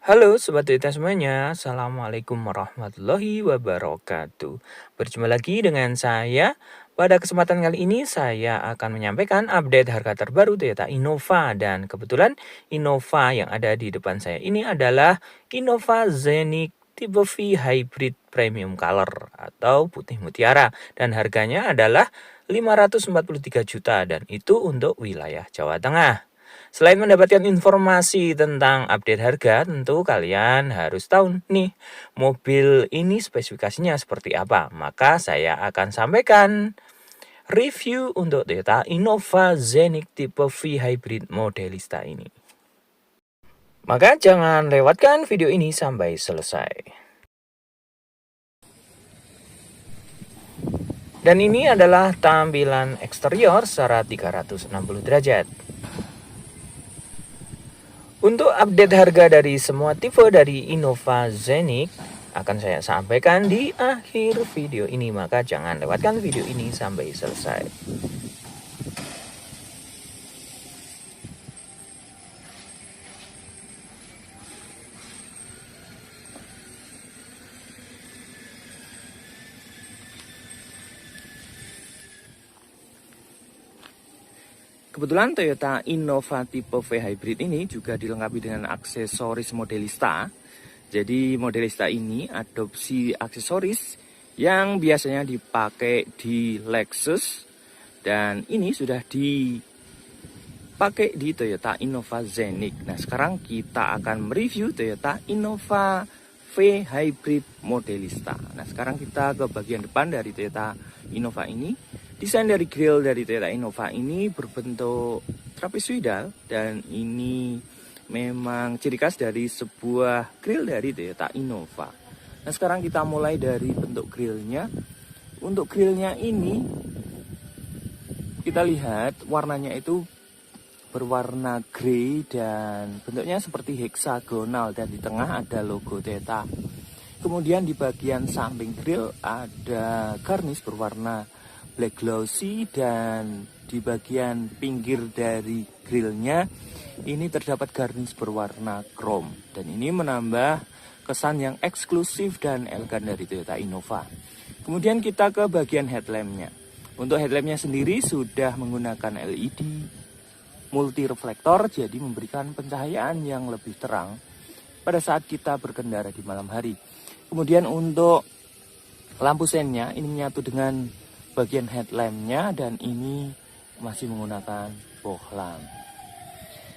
Halo Sobat Toyota semuanya, Assalamualaikum warahmatullahi wabarakatuh. Berjumpa lagi dengan saya. Pada kesempatan kali ini saya akan menyampaikan update harga terbaru Toyota Innova. Dan kebetulan Innova yang ada di depan saya ini adalah Innova Zenith tipe V Hybrid Premium Color atau putih mutiara. Dan harganya adalah 543 juta dan itu untuk wilayah Jawa Tengah. Selain mendapatkan informasi tentang update harga, tentu kalian harus tahu nih, mobil ini spesifikasinya seperti apa. Maka saya akan sampaikan review untuk Toyota Innova Zenith tipe V Hybrid Modelista ini. Maka jangan lewatkan video ini sampai selesai. Dan ini adalah tampilan eksterior secara 360 derajat. Untuk update harga dari semua tipe dari Innova Zenith akan saya sampaikan di akhir video ini, maka jangan lewatkan video ini sampai selesai. Kebetulan Toyota Innova tipe V Hybrid ini juga dilengkapi dengan aksesoris Modelista. Jadi Modelista ini adopsi aksesoris yang biasanya dipakai di Lexus dan ini sudah dipakai di Toyota Innova Zenith. Nah, sekarang kita akan mereview Toyota Innova V Hybrid Modelista. Nah, sekarang kita ke bagian depan dari Toyota Innova ini. Desain dari grill dari Toyota Innova ini berbentuk trapezoidal dan ini memang ciri khas dari sebuah grill dari Toyota Innova. Nah, sekarang kita mulai dari bentuk grillnya. Untuk grillnya ini kita lihat warnanya itu berwarna grey dan bentuknya seperti heksagonal dan di tengah ada logo Toyota. Kemudian di bagian samping grill ada garnish berwarna black glossy dan di bagian pinggir dari grillnya ini terdapat garnish berwarna chrome dan ini menambah kesan yang eksklusif dan elegan dari Toyota Innova. Kemudian kita ke bagian headlampnya. Untuk headlampnya sendiri sudah menggunakan LED multi reflektor, jadi memberikan pencahayaan yang lebih terang pada saat kita berkendara di malam hari. Kemudian untuk lampu sennya ini menyatu dengan bagian headlampnya dan ini masih menggunakan bohlam.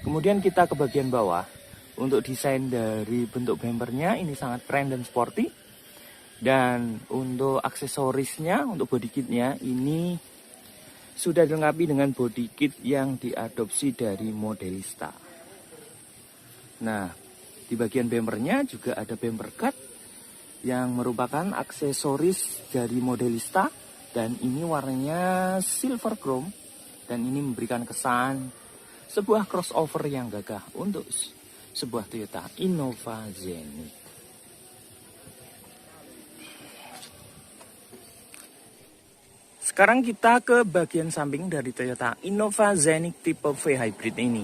Kemudian kita ke bagian bawah. Untuk desain dari bentuk bumpernya ini sangat keren dan sporty. Dan untuk aksesorisnya, untuk body kitnya ini sudah dilengkapi dengan body kit yang diadopsi dari Modelista. Nah, di bagian bumpernya juga ada bumper guard yang merupakan aksesoris dari Modelista. Dan ini warnanya silver chrome dan ini memberikan kesan sebuah crossover yang gagah untuk sebuah Toyota Innova Zenith. Sekarang kita ke bagian samping dari Toyota Innova Zenith tipe V Hybrid ini.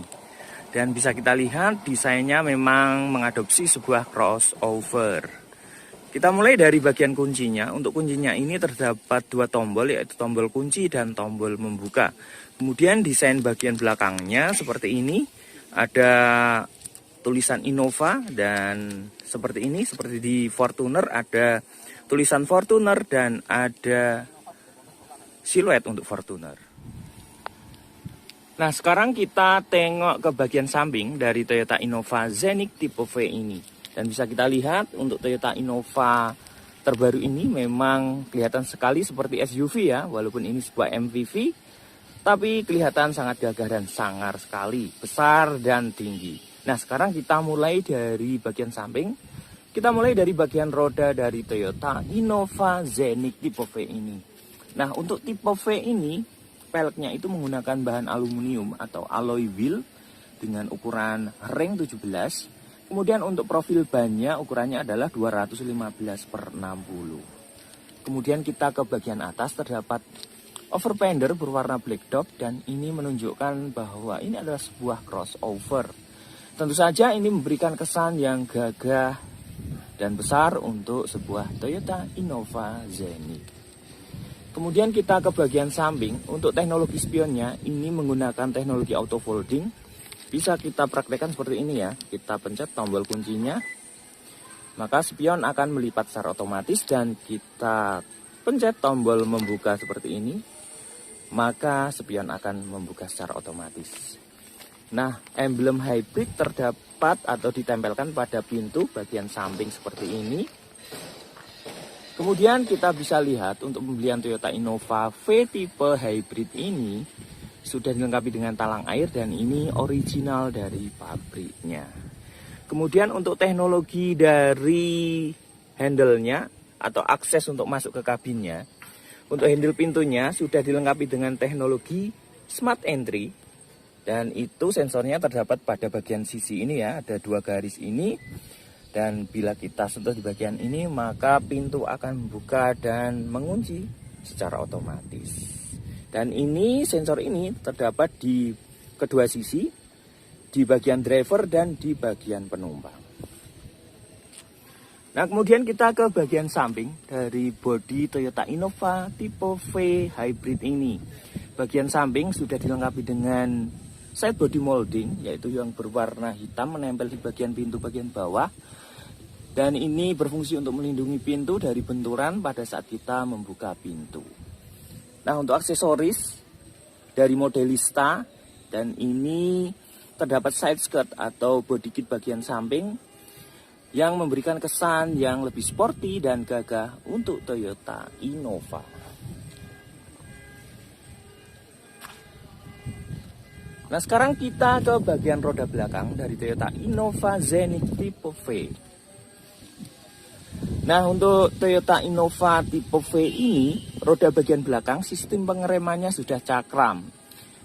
Dan bisa kita lihat desainnya memang mengadopsi sebuah crossover. Kita mulai dari bagian kuncinya. Untuk kuncinya ini terdapat dua tombol, yaitu tombol kunci dan tombol membuka. Kemudian desain bagian belakangnya seperti ini. Ada tulisan Innova dan seperti ini, seperti di Fortuner ada tulisan Fortuner dan ada siluet untuk Fortuner. Nah, sekarang kita tengok ke bagian samping dari Toyota Innova Zenith tipe V ini. Dan bisa kita lihat untuk Toyota Innova terbaru ini memang kelihatan sekali seperti SUV ya. Walaupun ini sebuah MPV, tapi kelihatan sangat gagah dan sangar sekali. Besar dan tinggi. Nah, sekarang kita mulai dari bagian samping. Kita mulai dari bagian roda dari Toyota Innova Zenith tipe V ini. Nah, untuk tipe V ini, peleknya itu menggunakan bahan aluminium atau alloy wheel dengan ukuran ring 17. Kemudian untuk profil bannya ukurannya adalah 215/60. Kemudian kita ke bagian atas terdapat overfender berwarna black top dan ini menunjukkan bahwa ini adalah sebuah crossover. Tentu saja ini memberikan kesan yang gagah dan besar untuk sebuah Toyota Innova Zenith. Kemudian kita ke bagian samping. Untuk teknologi spionnya ini menggunakan teknologi auto folding. Bisa kita praktekkan seperti ini ya. Kita pencet tombol kuncinya, maka spion akan melipat secara otomatis, dan kita pencet tombol membuka seperti ini, maka spion akan membuka secara otomatis. Nah, emblem hybrid terdapat atau ditempelkan pada pintu bagian samping seperti ini. Kemudian kita bisa lihat untuk pembelian Toyota Innova V tipe hybrid ini sudah dilengkapi dengan talang air, dan ini original dari pabriknya. Kemudian untuk teknologi dari handle-nya atau akses untuk masuk ke kabinnya, untuk handle pintunya sudah dilengkapi dengan teknologi Smart Entry. Dan itu sensornya terdapat pada bagian sisi ini ya, ada 2 garis ini. Dan bila kita sentuh di bagian ini, maka pintu akan membuka dan mengunci secara otomatis. Dan ini sensor ini terdapat di kedua sisi, di bagian driver dan di bagian penumpang. Nah, kemudian kita ke bagian samping dari bodi Toyota Innova tipe V hybrid ini. Bagian samping sudah dilengkapi dengan side body molding, yaitu yang berwarna hitam menempel di bagian pintu bagian bawah. Dan ini berfungsi untuk melindungi pintu dari benturan pada saat kita membuka pintu. Nah, untuk aksesoris dari Modelista, dan ini terdapat side skirt atau body kit bagian samping yang memberikan kesan yang lebih sporty dan gagah untuk Toyota Innova. Nah, sekarang kita ke bagian roda belakang dari Toyota Innova Zenith tipe V. Nah, untuk Toyota Innova tipe V ini, roda bagian belakang sistem pengeremannya sudah cakram.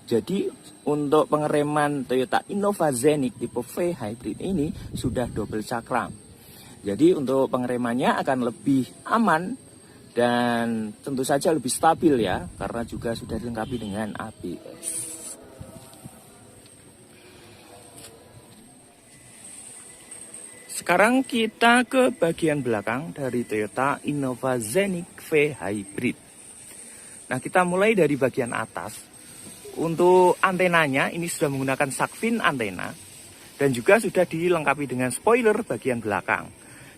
Jadi, untuk pengereman Toyota Innova Zenith tipe V hybrid ini sudah double cakram. Jadi, untuk pengeremannya akan lebih aman dan tentu saja lebih stabil ya, karena juga sudah dilengkapi dengan ABS. Sekarang kita ke bagian belakang dari Toyota Innova Zenith V Hybrid. Nah, kita mulai dari bagian atas. Untuk antenanya ini sudah menggunakan shark fin antena, dan juga sudah dilengkapi dengan spoiler bagian belakang.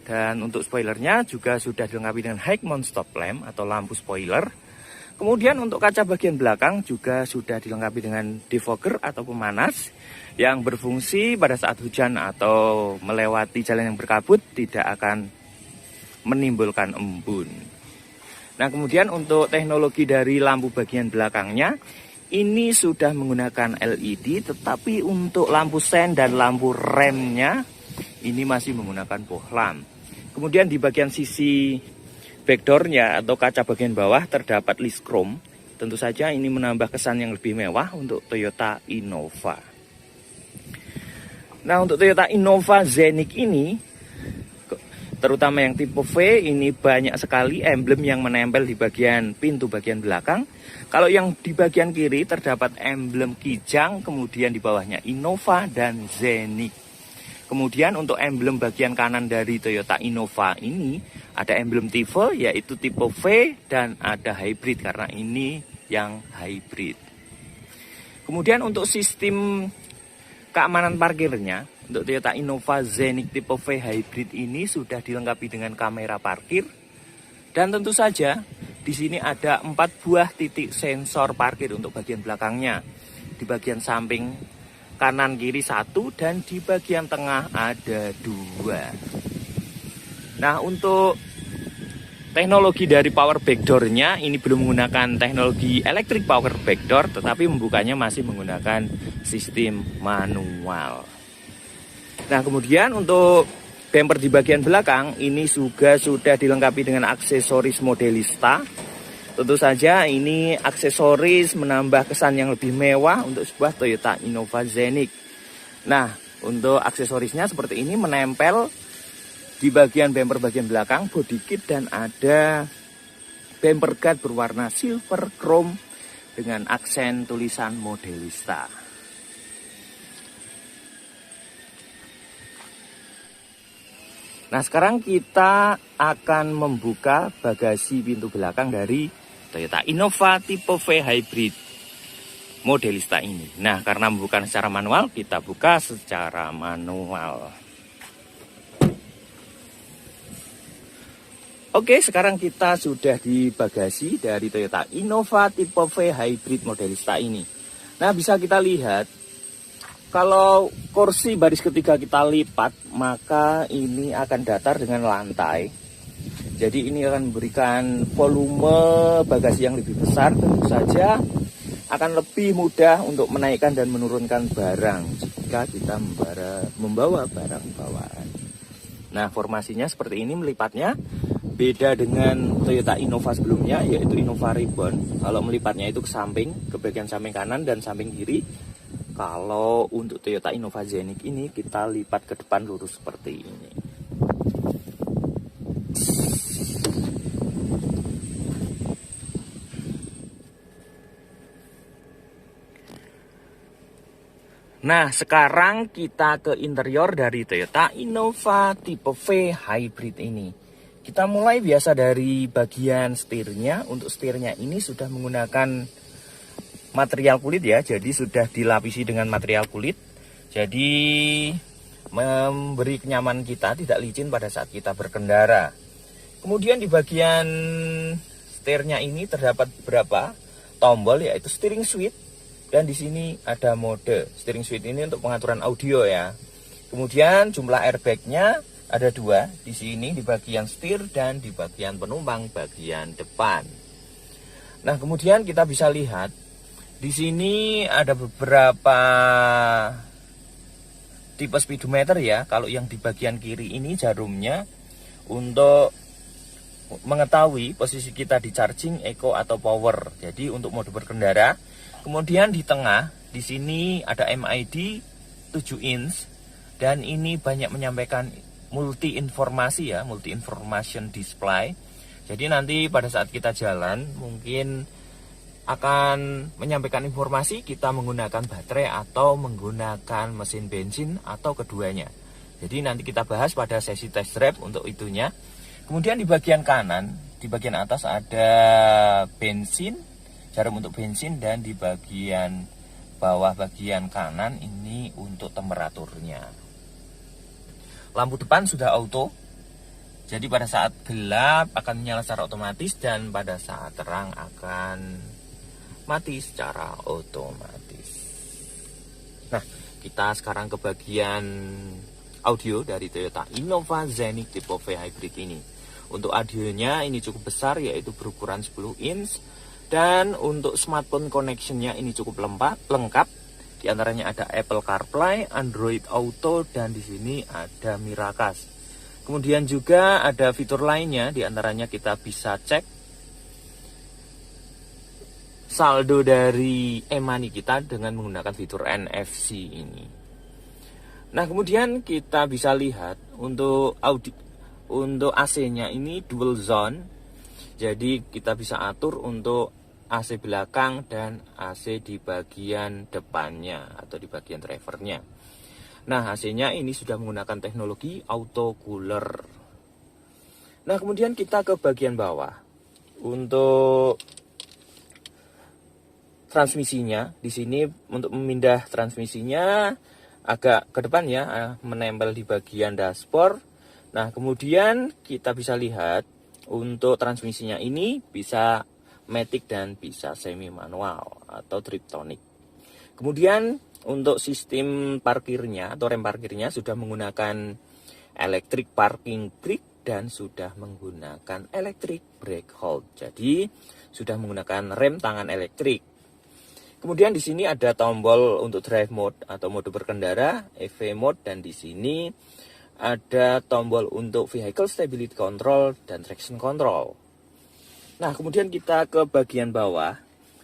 Dan untuk spoilernya juga sudah dilengkapi dengan high mount stop lamp atau lampu spoiler. Kemudian untuk kaca bagian belakang juga sudah dilengkapi dengan defogger atau pemanas yang berfungsi pada saat hujan atau melewati jalan yang berkabut tidak akan menimbulkan embun. Nah, kemudian untuk teknologi dari lampu bagian belakangnya ini sudah menggunakan LED, tetapi untuk lampu sen dan lampu remnya ini masih menggunakan bohlam. Kemudian di bagian sisi backdoornya atau kaca bagian bawah terdapat list chrome. Tentu saja ini menambah kesan yang lebih mewah untuk Toyota Innova. Nah, untuk Toyota Innova Zenith ini, terutama yang tipe V, ini banyak sekali emblem yang menempel di bagian pintu bagian belakang. Kalau yang di bagian kiri terdapat emblem Kijang, kemudian di bawahnya Innova dan Zenith. Kemudian untuk emblem bagian kanan dari Toyota Innova ini ada emblem tipe, yaitu tipe V, dan ada hybrid karena ini yang hybrid. Kemudian untuk sistem keamanan parkirnya, untuk Toyota Innova Zenith tipe V hybrid ini sudah dilengkapi dengan kamera parkir. Dan tentu saja di sini ada 4 buah titik sensor parkir untuk bagian belakangnya. Di bagian samping kanan kiri 1, dan di bagian tengah ada 2. Nah, untuk teknologi dari power backdoor-nya ini belum menggunakan teknologi electric power backdoor, tetapi membukanya masih menggunakan sistem manual. Nah, kemudian untuk bumper di bagian belakang ini juga sudah dilengkapi dengan aksesoris Modelista. Tentu saja ini aksesoris menambah kesan yang lebih mewah untuk sebuah Toyota Innova Zenith. Nah, untuk aksesorisnya seperti ini menempel di bagian bumper bagian belakang, body kit, dan ada bumper guard berwarna silver chrome dengan aksen tulisan Modelista. Nah, sekarang kita akan membuka bagasi pintu belakang dari Toyota Innova tipe V Hybrid Modelista ini. Nah, karena membuka secara manual, kita buka secara manual. Oke, sekarang kita sudah di bagasi dari Toyota Innova tipe V Hybrid Modelista ini. Nah, bisa kita lihat kalau kursi baris ketiga kita lipat, maka ini akan datar dengan lantai. Jadi ini akan memberikan volume bagasi yang lebih besar, tentu saja akan lebih mudah untuk menaikkan dan menurunkan barang jika kita membawa barang bawaan. Nah, formasinya seperti ini melipatnya. Beda dengan Toyota Innova sebelumnya, yaitu Innova Reborn. Kalau melipatnya itu ke samping, ke bagian samping kanan dan samping kiri. Kalau untuk Toyota Innova Zenith ini kita lipat ke depan lurus seperti ini. Nah, sekarang kita ke interior dari Toyota Innova tipe V Hybrid ini. Kita mulai biasa dari bagian setirnya. Untuk setirnya ini sudah menggunakan material kulit ya. Jadi sudah dilapisi dengan material kulit. Jadi memberi kenyamanan kita, tidak licin pada saat kita berkendara. Kemudian di bagian setirnya ini terdapat beberapa tombol, yaitu steering switch. Dan di sini ada mode. Steering switch ini untuk pengaturan audio ya. Kemudian jumlah airbagnya ada 2, di sini di bagian setir dan di bagian penumpang bagian depan. Nah, kemudian kita bisa lihat di sini ada beberapa tipe speedometer ya. Kalau yang di bagian kiri ini jarumnya untuk mengetahui posisi kita di charging, eco atau power. Jadi untuk mode berkendara. Kemudian di tengah di sini ada MID 7 inch dan ini banyak menyampaikan multi informasi ya, multi information display. Jadi nanti pada saat kita jalan mungkin akan menyampaikan informasi kita menggunakan baterai atau menggunakan mesin bensin atau keduanya. Jadi nanti kita bahas pada sesi test drive untuk itunya. Kemudian di bagian kanan, di bagian atas ada bensin, jarum untuk bensin, dan di bagian bawah bagian kanan ini untuk temperaturnya. Lampu depan sudah auto, jadi pada saat gelap akan menyala secara otomatis dan pada saat terang akan mati secara otomatis. Nah, kita sekarang ke bagian audio dari Toyota Innova Zenith tipe V Hybrid ini. Untuk audionya ini cukup besar, yaitu berukuran 10 inch. Dan untuk smartphone connectionnya ini cukup lengkap. Di antaranya ada Apple CarPlay, Android Auto, dan di sini ada Miracast. Kemudian juga ada fitur lainnya, di antaranya kita bisa cek saldo dari e-money kita dengan menggunakan fitur NFC ini. Nah, kemudian kita bisa lihat untuk AC-nya ini dual zone. Jadi kita bisa atur untuk AC belakang dan AC di bagian depannya atau di bagian drivernya. Nah, AC-nya ini sudah menggunakan teknologi auto cooler. Nah, kemudian kita ke bagian bawah. Untuk transmisinya, di sini untuk memindah transmisinya agak ke depan ya, menempel di bagian dashboard. Nah, kemudian kita bisa lihat untuk transmisinya ini bisa matic dan bisa semi manual atau triptonic. Kemudian untuk sistem parkirnya atau rem parkirnya sudah menggunakan electric parking brake dan sudah menggunakan electric brake hold. Jadi sudah menggunakan rem tangan elektrik. Kemudian di sini ada tombol untuk drive mode atau mode berkendara, EV mode, dan di sini ada tombol untuk vehicle stability control dan traction control. Nah, kemudian kita ke bagian bawah.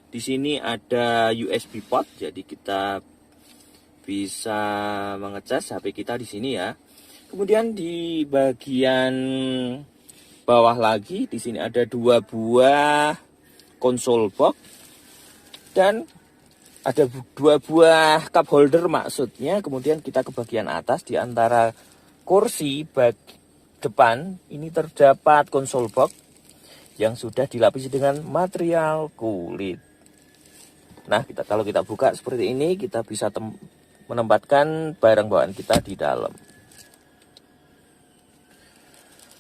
Di sini ada USB port, jadi kita bisa mengecas HP kita di sini ya. Kemudian di bagian bawah lagi, di sini ada 2 buah konsol box dan ada 2 buah cup holder maksudnya. Kemudian kita ke bagian atas, di antara kursi depan ini terdapat konsol box yang sudah dilapisi dengan material kulit. Nah, kalau kita buka seperti ini, kita bisa menempatkan barang bawaan kita di dalam.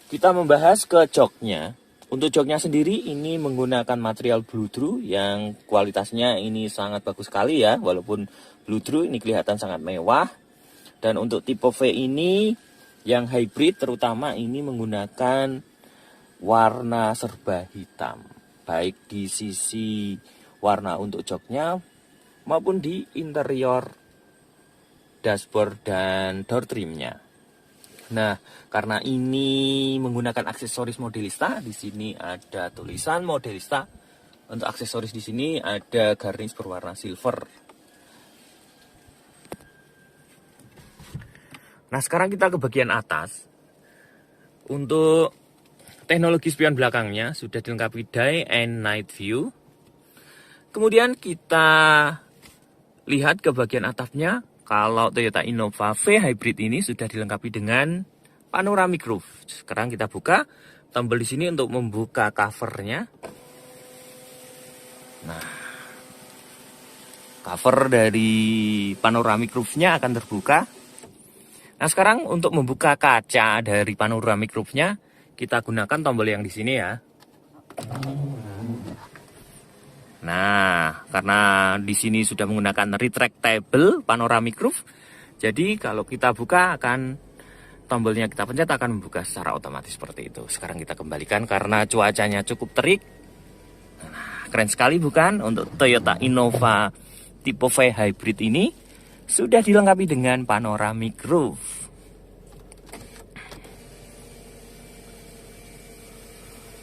Kita membahas ke joknya. Untuk joknya sendiri ini menggunakan material Bludru yang kualitasnya ini sangat bagus sekali ya. Walaupun Bludru ini kelihatan sangat mewah. Dan untuk tipe V ini yang hybrid terutama ini menggunakan warna serba hitam. Baik di sisi warna untuk joknya maupun di interior dashboard dan door trimnya. Nah, karena ini menggunakan aksesoris Modelista, di sini ada tulisan Modelista. Untuk aksesoris di sini ada garnish berwarna silver. Nah, sekarang kita ke bagian atas. Untuk teknologi spion belakangnya sudah dilengkapi day and night view. Kemudian kita lihat ke bagian atapnya. Kalau Toyota Innova V Hybrid ini sudah dilengkapi dengan panoramic roof. Sekarang kita buka tombol di sini untuk membuka covernya. Nah, cover dari panoramic roofnya akan terbuka. Nah, sekarang untuk membuka kaca dari panoramic roofnya kita gunakan tombol yang di sini ya. Nah, karena di sini sudah menggunakan retractable panoramic roof, jadi kalau kita buka tombolnya kita pencet akan membuka secara otomatis seperti itu. Sekarang kita kembalikan karena cuacanya cukup terik. Nah, keren sekali bukan? Untuk Toyota Innova tipe V Hybrid ini sudah dilengkapi dengan panoramic roof.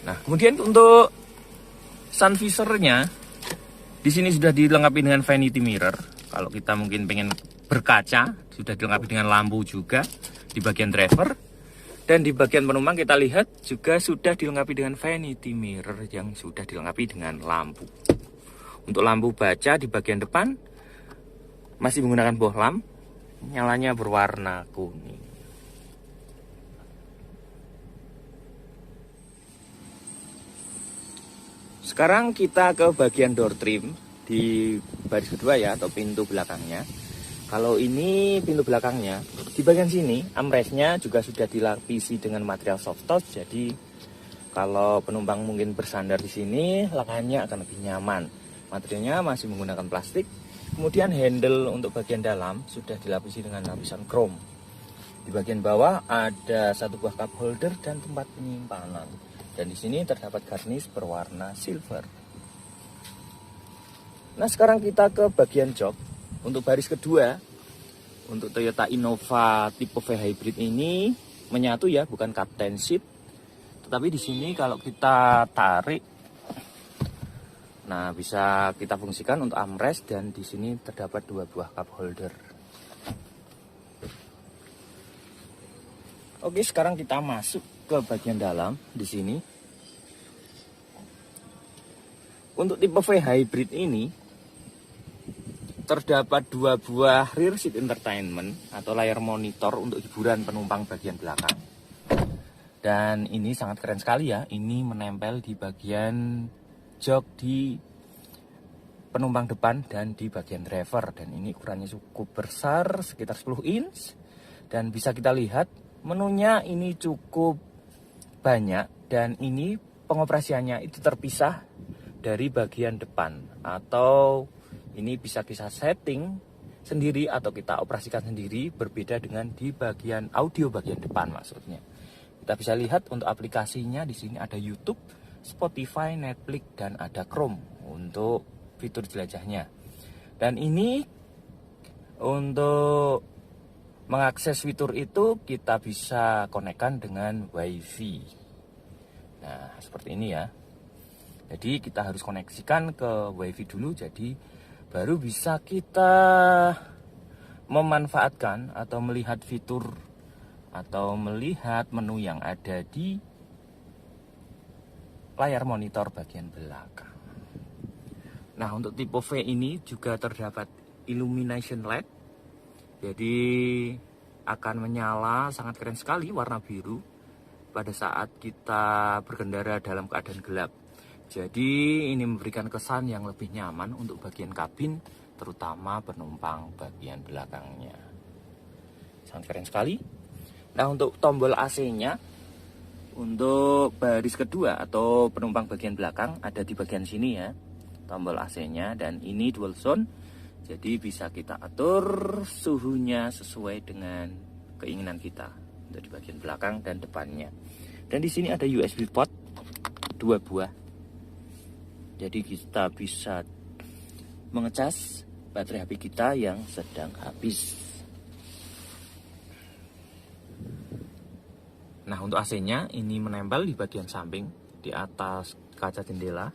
Nah, kemudian untuk sun visornya di sini sudah dilengkapi dengan vanity mirror. Kalau kita mungkin pengen berkaca, sudah dilengkapi dengan lampu juga di bagian driver. Dan di bagian penumpang kita lihat juga sudah dilengkapi dengan vanity mirror yang sudah dilengkapi dengan lampu. Untuk lampu baca di bagian depan masih menggunakan bohlam, nyalanya berwarna kuning. Sekarang kita ke bagian door trim di baris kedua ya, atau pintu belakangnya. Kalau ini pintu belakangnya, di bagian sini armrestnya juga sudah dilapisi dengan material soft touch. Jadi kalau penumpang mungkin bersandar di sini, lengannya akan lebih nyaman. Materialnya masih menggunakan plastik. Kemudian handle untuk bagian dalam sudah dilapisi dengan lapisan chrome. Di bagian bawah ada satu buah cup holder dan tempat penyimpanan. Dan di sini terdapat garnish berwarna silver. Nah, sekarang kita ke bagian jok. Untuk baris kedua, untuk Toyota Innova tipe V Hybrid ini menyatu ya, bukan captain seat. Tetapi di sini kalau kita tarik, nah bisa kita fungsikan untuk armrest, dan di sini terdapat dua buah cup holder. Oke, sekarang kita masuk ke bagian dalam di sini. Untuk tipe V Hybrid ini terdapat dua buah rear seat entertainment atau layar monitor untuk hiburan penumpang bagian belakang. Dan ini sangat keren sekali ya. Ini menempel di bagian jok di penumpang depan dan di bagian driver. Dan ini ukurannya cukup besar, sekitar 10 inch. Dan bisa kita lihat menunya ini cukup banyak. Dan ini pengoperasiannya itu terpisah dari bagian depan, atau ini bisa kita setting sendiri atau kita operasikan sendiri, berbeda dengan di bagian audio bagian depan maksudnya. Kita bisa lihat untuk aplikasinya di sini ada YouTube, Spotify, Netflix, dan ada Chrome untuk fitur jelajahnya. Dan ini untuk mengakses fitur itu kita bisa konekkan dengan WiFi. Nah, seperti ini ya. Jadi kita harus koneksikan ke WiFi dulu, jadi baru bisa kita memanfaatkan atau melihat fitur atau melihat menu yang ada di layar monitor bagian belakang. Nah, untuk tipe V ini juga terdapat illumination LED. Jadi akan menyala, sangat keren sekali, warna biru. pada saat kita berkendara dalam keadaan gelap. Jadi ini memberikan kesan yang lebih nyaman untuk bagian kabin, terutama penumpang bagian belakangnya. Sangat keren sekali. Nah, untuk tombol AC-nya, untuk baris kedua atau penumpang bagian belakang ada di bagian sini ya, tombol AC-nya, dan ini dual zone. Jadi bisa kita atur suhunya sesuai dengan keinginan kita untuk di bagian belakang dan depannya. Dan di sini ada USB port 2 buah. Jadi kita bisa mengecas baterai HP kita yang sedang habis. Nah, untuk AC-nya ini menempel di bagian samping di atas kaca jendela.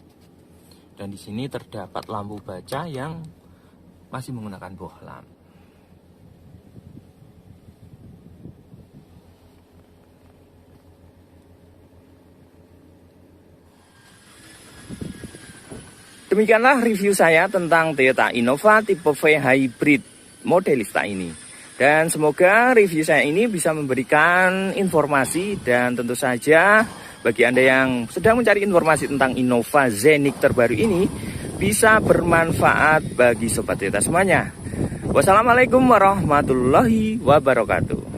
Dan di sini terdapat lampu baca yang masih menggunakan bohlam. Demikianlah review saya tentang Toyota Innova tipe V Hybrid Modelista ini. Dan semoga review saya ini bisa memberikan informasi, dan tentu saja bagi Anda yang sedang mencari informasi tentang Innova Zenik terbaru ini bisa bermanfaat bagi sobat Toyota semuanya. Wassalamualaikum warahmatullahi wabarakatuh.